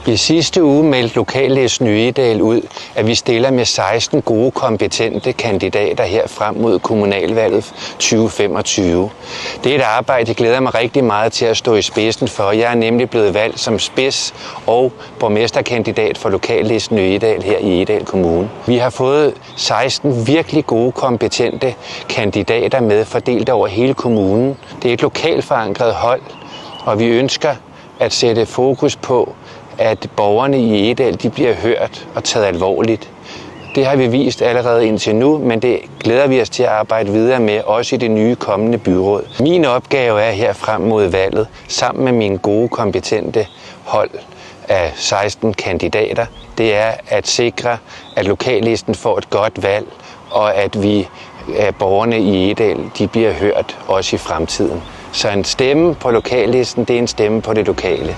I sidste uge meldte Lokallisten Egedal ud, at vi stiller med 16 gode, kompetente kandidater her frem mod kommunalvalget 2025. Det er et arbejde, jeg glæder mig rigtig meget til at stå i spidsen for. Jeg er nemlig blevet valgt som spids- og borgmesterkandidat for Lokallisten Egedal her i Egedal Kommune. Vi har fået 16 virkelig gode, kompetente kandidater med, fordelt over hele kommunen. Det er et lokalt forankret hold, og vi ønsker at sætte fokus på, at borgerne i Egedal de bliver hørt og taget alvorligt. Det har vi vist allerede indtil nu, men det glæder vi os til at arbejde videre med, også i det nye kommende byråd. Min opgave er her frem mod valget, sammen med mine gode, kompetente hold af 16 kandidater, det er at sikre, at Lokallisten får et godt valg, og at borgerne i Egedal de bliver hørt også i fremtiden. Så en stemme på Lokallisten, det er en stemme på det lokale.